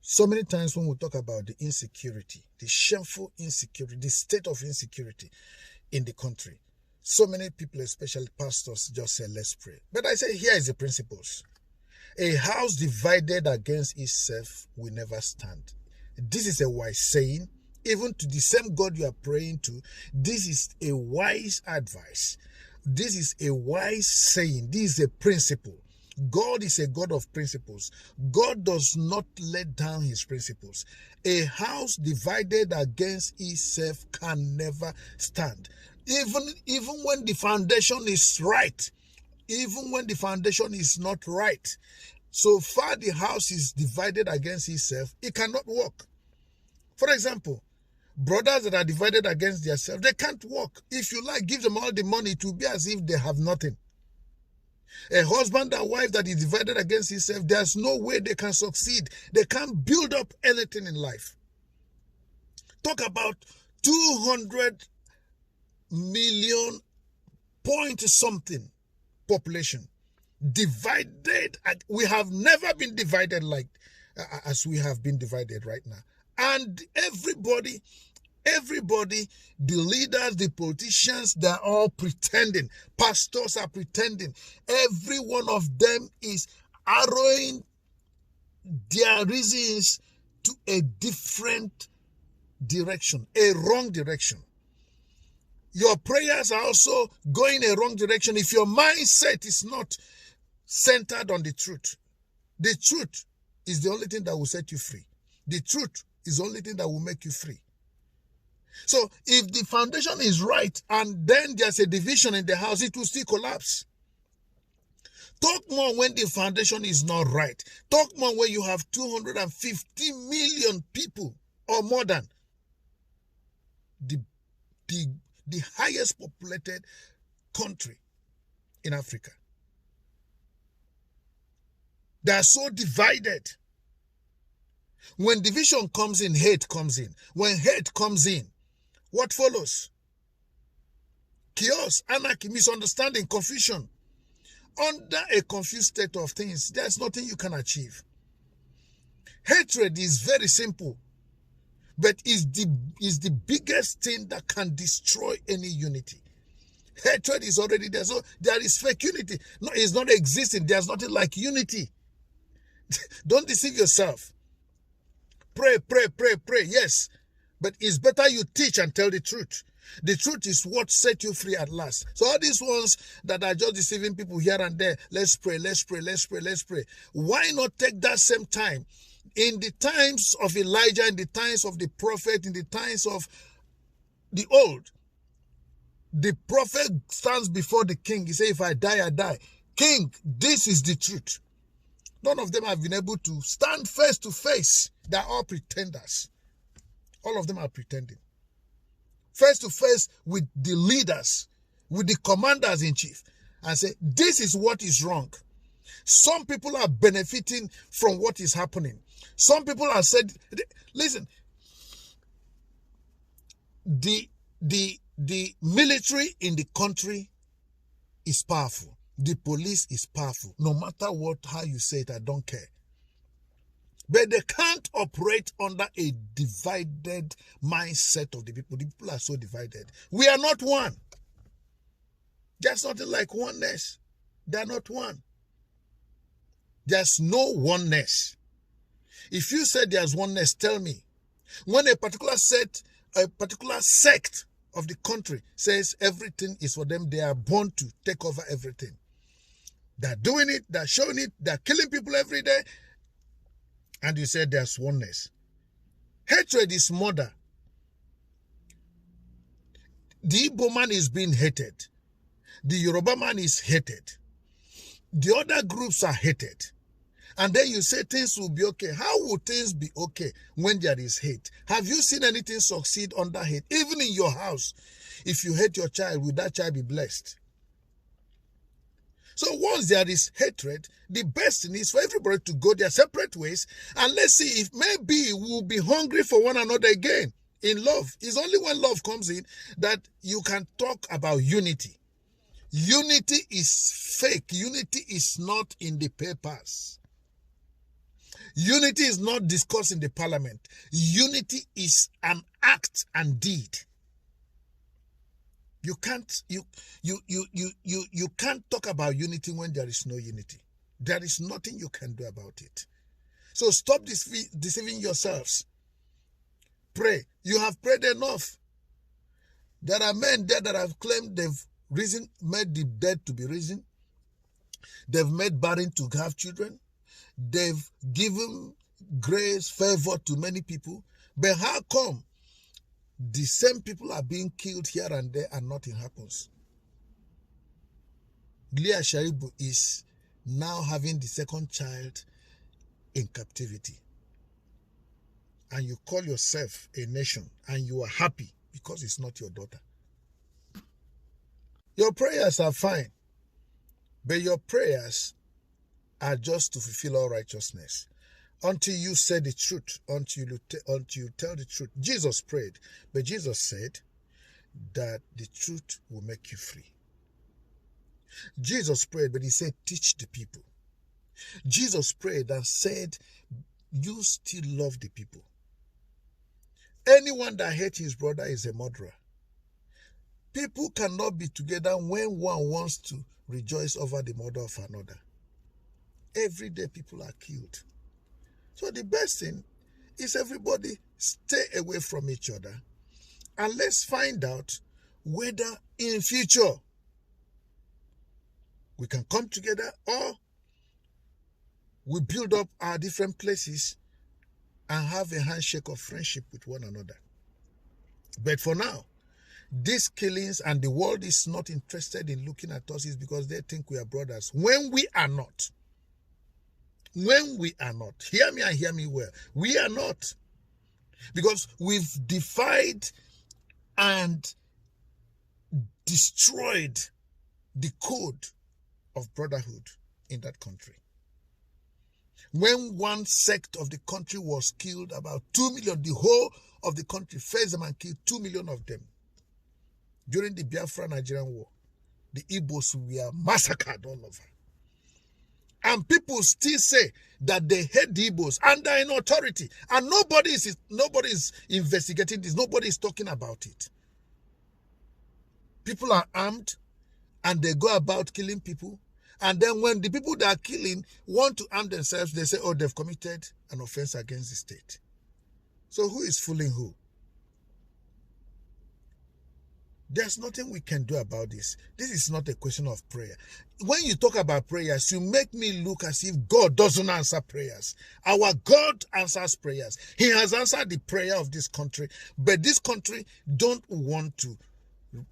So many times when we talk about the insecurity, the shameful insecurity, the state of insecurity in the country, so many people, especially pastors, just say, let's pray. But I say, here is the principles. A house divided against itself will never stand. This is a wise saying. Even to the same God you are praying to, this is a wise advice. This is a wise saying. This is a principle. God is a God of principles. God does not let down his principles. A house divided against itself can never stand. Even when the foundation is right, even when the foundation is not right, so far the house is divided against itself, it cannot work. For example, brothers that are divided against themselves, they can't work. If you like, give them all the money, it will be as if they have nothing. A husband and wife that is divided against himself, there's no way they can succeed. They can't build up anything in life. Talk about 200 million point something population. Divided. We have never been divided like as we have been divided right now. And everybody, the leaders, the politicians, they're all pretending. Pastors are pretending. Every one of them is arrowing their reasons to a different direction, a wrong direction. Your prayers are also going a wrong direction if your mindset is not centered on the truth. The truth is the only thing that will set you free. The truth is the only thing that will make you free. So if the foundation is right and then there's a division in the house, it will still collapse. Talk more when the foundation is not right. Talk more when you have 250 million people or more than the highest populated country in Africa. They are so divided. When division comes in, hate comes in. When hate comes in, what follows? Chaos, anarchy, misunderstanding, confusion. Under a confused state of things, there's nothing you can achieve. Hatred is very simple, but is the biggest thing that can destroy any unity. Hatred is already there. So there is fake unity. No, it's not existing. There's nothing like unity. Don't deceive yourself. Pray. Yes. But it's better you teach and tell the truth. The truth is what set you free at last. So all these ones that are just deceiving people here and there, let's pray. Why not take that same time? In the times of Elijah, in the times of the prophet, in the times of the old, the prophet stands before the king. He says, if I die, I die. King, this is the truth. None of them have been able to stand face to face. They're all pretenders. All of them are pretending. Face to face with the leaders, with the commanders in chief, and say, this is what is wrong. Some people are benefiting from what is happening. Some people have said, listen, the military in the country is powerful. The police is powerful. No matter how you say it, I don't care. But they can't operate under a divided mindset of the people. The people are so divided. We are not one. There's nothing like oneness. They are not one. There's no oneness. If you said there's oneness, tell me. When a particular sect of the country says everything is for them, they are born to take over everything. They're doing it, they're showing it, they're killing people every day. And you said there's oneness. Hatred is murder. The Igbo man is being hated. The Yoruba man is hated. The other groups are hated. And then you say things will be okay. How will things be okay when there is hate? Have you seen anything succeed under hate? Even in your house, if you hate your child, will that child be blessed? So once there is hatred, the best thing is for everybody to go their separate ways, and let's see if maybe we'll be hungry for one another again in love. It's only when love comes in that you can talk about unity. Unity is fake. Unity is not in the papers. Unity is not discussed in the parliament. Unity is an act and deed. You can't talk about unity when there is no unity. There is nothing you can do about it. So stop deceiving yourselves. Pray. You have prayed enough. There are men there that have claimed they've made the dead to be risen. They've made barren to have children. They've given grace, favor to many people. But how come the same people are being killed here and there and nothing happens? Leah Sharibu is now having the second child in captivity. And you call yourself a nation and you are happy because it's not your daughter. Your prayers are fine, but your prayers are just to fulfill all righteousness. Until you say the truth, until you tell the truth. Jesus prayed, but Jesus said that the truth will make you free. Jesus prayed, but he said, teach the people. Jesus prayed and said, you still love the people. Anyone that hates his brother is a murderer. People cannot be together when one wants to rejoice over the murder of another. Every day people are killed. So the best thing is everybody stay away from each other and let's find out whether in future we can come together or we build up our different places and have a handshake of friendship with one another. But for now, these killings and the world is not interested in looking at us is because they think we are brothers when we are not. When we are not. Hear me and hear me well. We are not. Because we've defied and destroyed the code of brotherhood in that country. When one sect of the country was killed, about 2 million, the whole of the country faced them and killed 2 million of them. During the Biafra-Nigerian war, the Igbos were massacred all over. And people still say that they hate the Igbos and they're in authority. And nobody is investigating this. Nobody is talking about it. People are armed and they go about killing people. And then when the people that are killing want to arm themselves, they say, oh, they've committed an offense against the state. So who is fooling who? There's nothing we can do about this. This is not a question of prayer. When you talk about prayers, you make me look as if God doesn't answer prayers. Our God answers prayers. He has answered the prayer of this country, but this country don't want to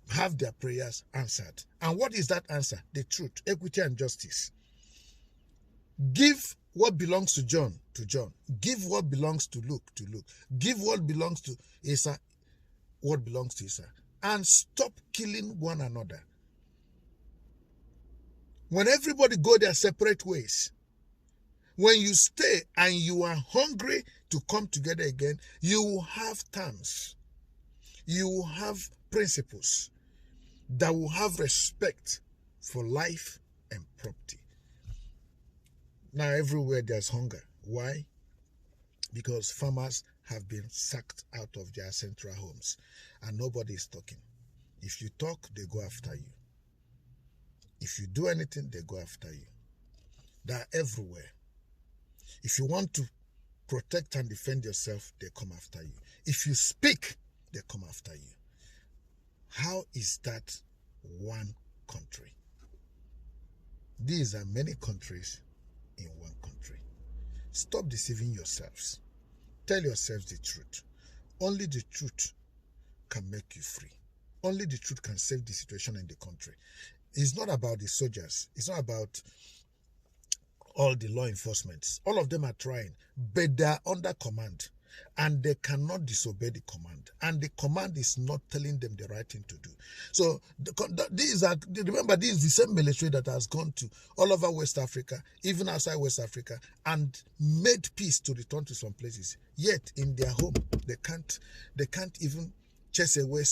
have their prayers answered. And what is that answer? The truth, equity, and justice. Give what belongs to John to John. Give what belongs to Luke to Luke. Give what belongs to Esau what belongs to Esau. And stop killing one another. When everybody go their separate ways, when you stay and you are hungry to come together again, you will have terms. You will have principles that will have respect for life and property. Now everywhere there's hunger. Why? Because farmers have been sacked out of their central homes and nobody is talking. If you talk, they go after you. If you do anything, they go after you. They are everywhere. If you want to protect and defend yourself, they come after you. If you speak, they come after you. How is that one country? These are many countries in one country. Stop deceiving yourselves. Tell yourselves the truth. Only the truth can make you free. Only the truth can save the situation in the country. It's not about the soldiers. It's not about all the law enforcement. All of them are trying, but they are under command. And they cannot disobey the command. And the command is not telling them the right thing to do. So remember, this is the same military that has gone to all over West Africa, even outside West Africa, and made peace to return to some places. Yet in their home, they can't even chase away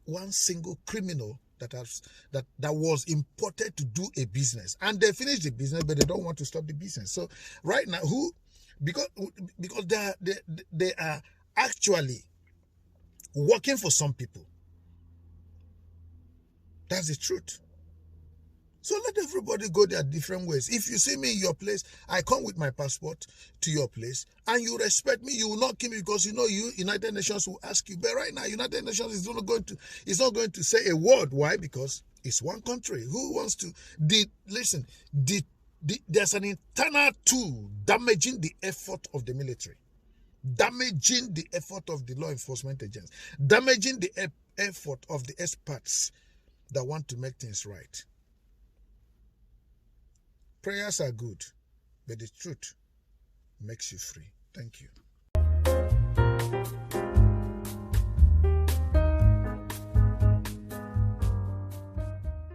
one single criminal that was imported to do a business, and they finish the business, but they don't want to stop the business. So right now, because they are actually working for some people. That's the truth. So let everybody go their different ways. If you see me in your place, I come with my passport to your place, and you respect me, you will not kill me, because United Nations will ask you. But right now, United Nations is not going to say a word. Why? Because it's one country. Who wants to? There's an internal tool damaging the effort of the military, damaging the effort of the law enforcement agents, damaging the effort of the experts that want to make things right. Prayers are good, but the truth makes you free. Thank you.